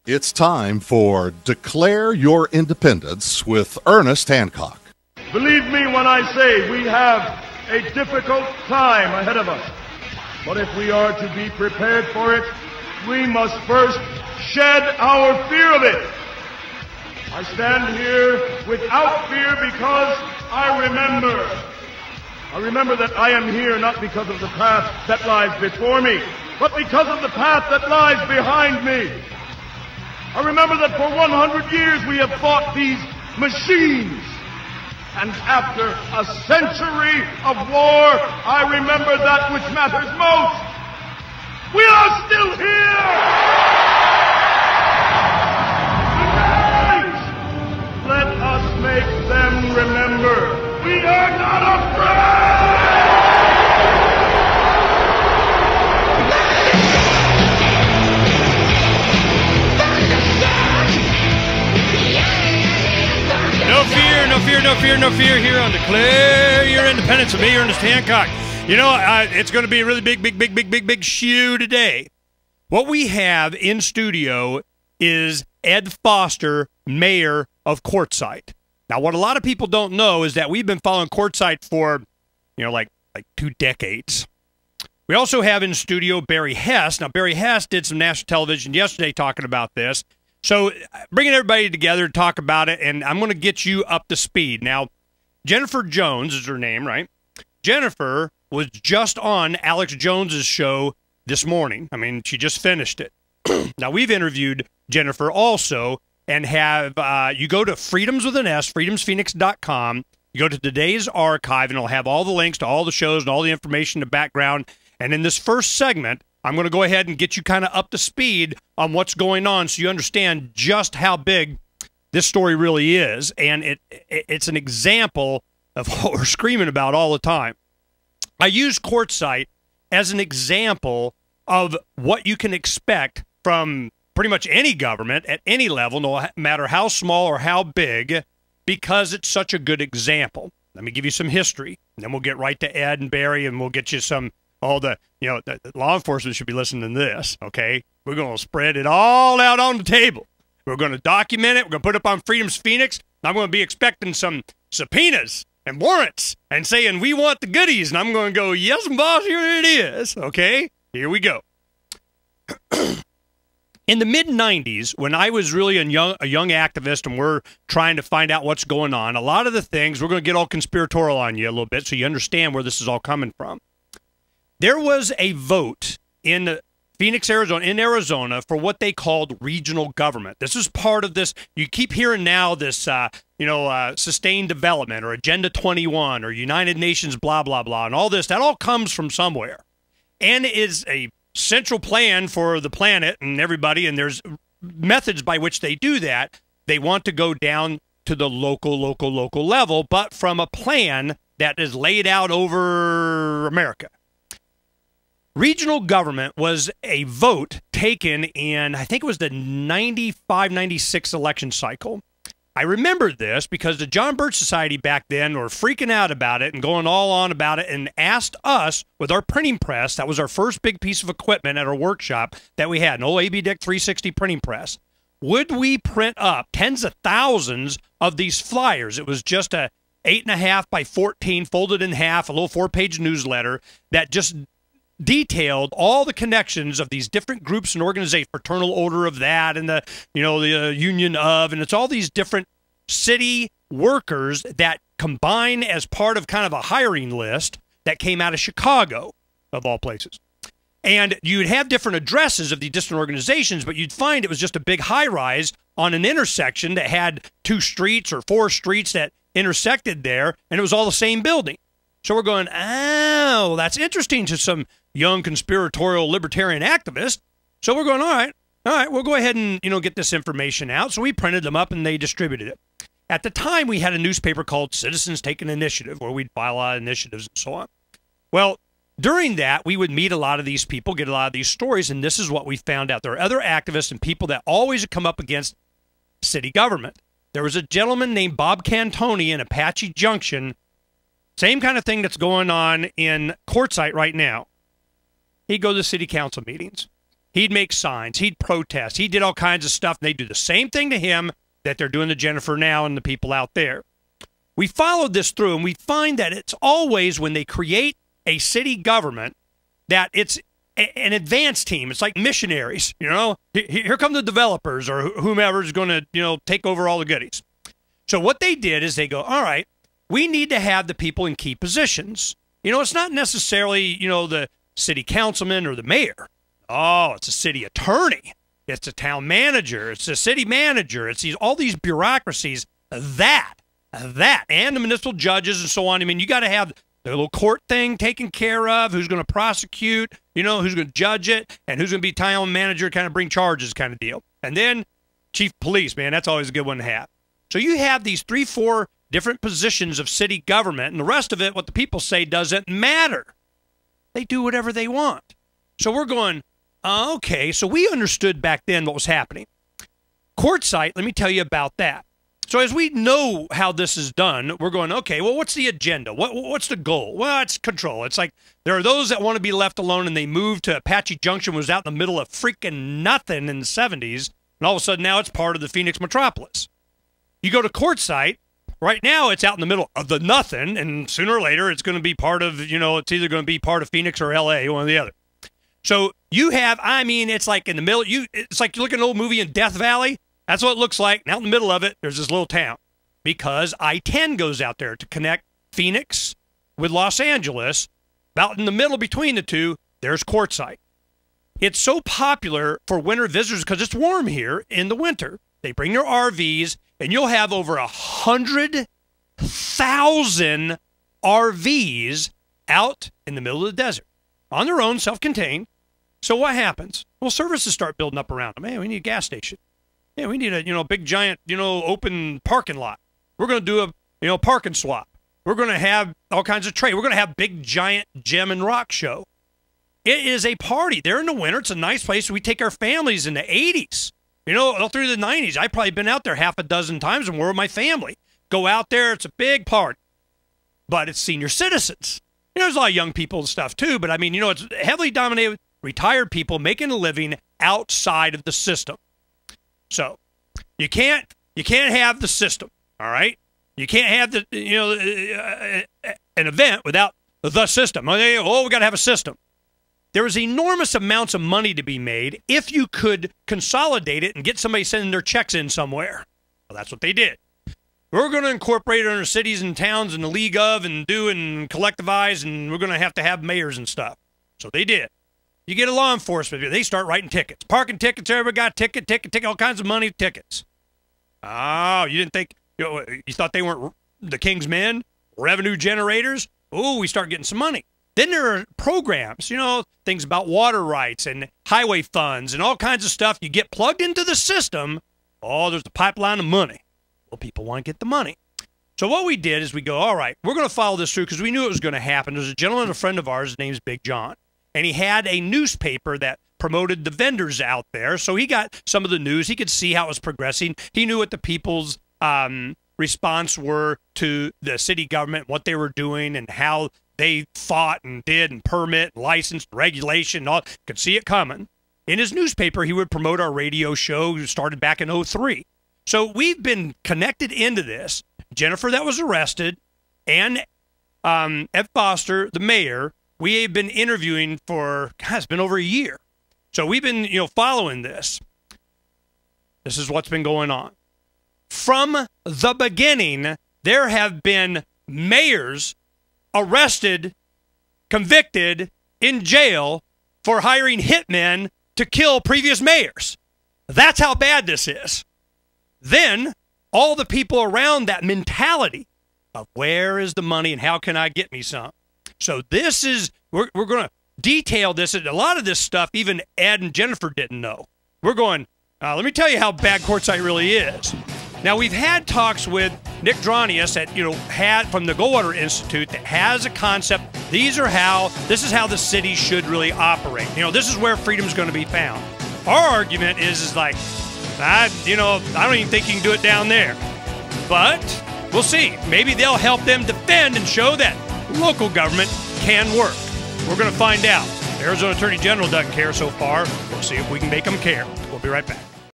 It's time for Declare Your Independence with Ernest Hancock. Believe me when I say we have a difficult time ahead of us. But if we are to be prepared for it, we must first shed our fear of it. I stand here without fear because I remember that I am here not because of the path that lies before me, but because of the path that lies behind me. I remember that for 100 years we have fought these machines. And after a century of war, I remember that which matters most. We are still here! Tonight, let us make them remember we are not afraid! No fear here on Declare Your Independence with me, Ernest Hancock. You know, it's going to be a really big shoe today. What we have in studio is Ed Foster, mayor of Quartzite. Now, what a lot of people don't know is that we've been following Quartzite for, like 2 decades. We also have in studio Barry Hess. Now, Barry Hess did some national television yesterday talking about this. So bringing everybody together to talk about it, and I'm going to get you up to speed. Now, Jennifer Jones is her name, right? Jennifer was just on Alex Jones's show this morning. I mean, she just finished it. Now, we've interviewed Jennifer also, and have you go to Freedoms with an S, freedomsphoenix.com. You go to today's archive, and it'll have all the links to all the shows and all the information, the background. And in this first segment, I'm going to go ahead and get you kind of up to speed on what's going on so you understand just how big this story really is. And it's an example of what we're screaming about all the time. I use Quartzite as an example of what you can expect from pretty much any government at any level, no matter how small or how big, because it's such a good example. Let me give you some history, and then we'll get right to Ed and Barry, and we'll get you some... all the law enforcement should be listening to this, okay? We're going to spread it all out on the table. We're going to document it. We're going to put it up on Freedom's Phoenix. I'm going to be expecting some subpoenas and warrants and saying, we want the goodies. And I'm going to go, yes, boss, here it is, okay? Here we go. In the mid-'90s, when I was really a young activist and we're trying to find out what's going on, a lot of the things, we're going to get all conspiratorial on you a little bit so you understand where this is all coming from. There was a vote in Phoenix, Arizona, for what they called regional government. This is part of this. You keep hearing now this, sustained development or Agenda 21 or United Nations blah, blah, blah, and all this. That all comes from somewhere and is a central plan for the planet and everybody, and there's methods by which they do that. They want to go down to the local level, but from a plan that is laid out over America. Regional government was a vote taken in, I think it was the 95-96 election cycle. I remember this because the John Birch Society back then were freaking out about it and going all on about it and asked us with our printing press, that was our first big piece of equipment at our workshop that we had, an old AB Dick 360 printing press. Would we print up tens of thousands of these flyers? It was just a 8.5 by 14 folded in half, a little 4-page newsletter that just detailed all the connections of these different groups and organizations, Fraternal Order of that, and the Union of, and it's all these different city workers that combine as part of kind of a hiring list that came out of Chicago, of all places. And you'd have different addresses of these different organizations, but you'd find it was just a big high-rise on an intersection that had 2 streets or 4 streets that intersected there, and it was all the same building. So we're going, oh, that's interesting to some young conspiratorial libertarian activists. So we're going, all right, we'll go ahead and, get this information out. So we printed them up and they distributed it. At the time, we had a newspaper called Citizens Take an Initiative, where we'd file a lot of initiatives and so on. Well, during that, we would meet a lot of these people, get a lot of these stories, and this is what we found out. There are other activists and people that always come up against city government. There was a gentleman named Bob Cantoni in Apache Junction. Same kind of thing that's going on in Quartzite right now. He'd go to city council meetings. He'd make signs. He'd protest. He did all kinds of stuff. And they do the same thing to him that they're doing to Jennifer now and the people out there. We followed this through, and we find that it's always when they create a city government that it's an advanced team. It's like missionaries, you know. Here come the developers or whomever is going to, you know, take over all the goodies. So what they did is they go, all right, we need to have the people in key positions. You know, it's not necessarily, you know, the city councilman or the mayor. Oh, it's a city attorney. It's a town manager. It's a city manager. It's all these bureaucracies. That, and the municipal judges and so on. I mean, you got to have the little court thing taken care of, who's going to prosecute, you know, who's going to judge it, and who's going to be town manager, kind of bring charges kind of deal. And then chief of police, man, that's always a good one to have. So you have these 3-4 different positions of city government, and the rest of it, what the people say, doesn't matter. They do whatever they want. So we're going, okay, so we understood back then what was happening. Quartzite, let me tell you about that. So as we know how this is done, we're going, okay, well, what's the agenda? What's the goal? Well, it's control. It's like there are those that want to be left alone, and they moved to Apache Junction, was out in the middle of freaking nothing in the 70s, and all of a sudden now it's part of the Phoenix metropolis. You go to Quartzite, right now it's out in the middle of the nothing, and sooner or later it's going to be part of, you know, it's either going to be part of Phoenix or L.A., one or the other. So you have, I mean, it's like in the middle, it's like you look at an old movie in Death Valley. That's what it looks like. And out in the middle of it, there's this little town. Because I-10 goes out there to connect Phoenix with Los Angeles. About in the middle between the two, there's Quartzite. It's so popular for winter visitors because it's warm here in the winter. They bring their RVs, and you'll have over 100,000 RVs out in the middle of the desert on their own, self-contained. So what happens? Well, services start building up around them. Hey, we need a gas station. Yeah, we need a, you know, big, giant, you know, open parking lot. We're going to do a, you know, parking swap. We're going to have all kinds of trade. We're going to have big, giant gem and rock show. It is a party. There in the winter. It's a nice place. We take our families in the 80s. You know, all through the 90s. I've probably been out there half a dozen times and we're with my family. Go out there. It's a big party. But it's senior citizens. You know, there's a lot of young people and stuff too. But, I mean, you know, it's heavily dominated with retired people making a living outside of the system. So you can't have the system, all right? You can't have the, you know, an event without the system. Oh, we got to have a system. There is enormous amounts of money to be made if you could consolidate it and get somebody sending their checks in somewhere. Well, that's what they did. We're going to incorporate it under cities and towns and the league of and do and collectivize, and we're going to have mayors and stuff. So they did. You get a law enforcement, they start writing tickets. Parking tickets, everybody got ticket, all kinds of money tickets. Oh, you didn't think, you know, you thought they weren't the king's men, revenue generators? Oh, we start getting some money. Then there are programs, you know, things about water rights and highway funds and all kinds of stuff. You get plugged into the system. Oh, there's a pipeline of money. Well, people want to get the money. So what we did is we go, all right, we're going to follow this through because we knew it was going to happen. There's a gentleman, a friend of ours, his name's Big John. And he had a newspaper that promoted the vendors out there. So he got some of the news. He could see how it was progressing. He knew what the people's response were to the city government, what they were doing, and how they fought and did and permit, and licensed, regulation, and all. Could see it coming. In his newspaper, he would promote our radio show, started back in 2003. So we've been connected into this. Jennifer that was arrested and Ed Foster, the mayor, we have been interviewing for, God, it's been over a year. So we've been, you know, following this. This is what's been going on. From the beginning, there have been mayors arrested, convicted, in jail for hiring hitmen to kill previous mayors. That's how bad this is. Then, all the people around that mentality of where is the money and how can I get me some? So this is, we're going to detail this. And a lot of this stuff, even Ed and Jennifer didn't know. We're going, let me tell you how bad Quartzite really is. Now, we've had talks with Nick Dronius at, you know, from the Goldwater Institute that has a concept. This is how the city should really operate. You know, this is where freedom's going to be found. Our argument is like, I don't even think you can do it down there. But we'll see. Maybe they'll help them defend and show that local government can work. We're going to find out. Arizona Attorney General doesn't care so far. We'll see if we can make them care. We'll be right back.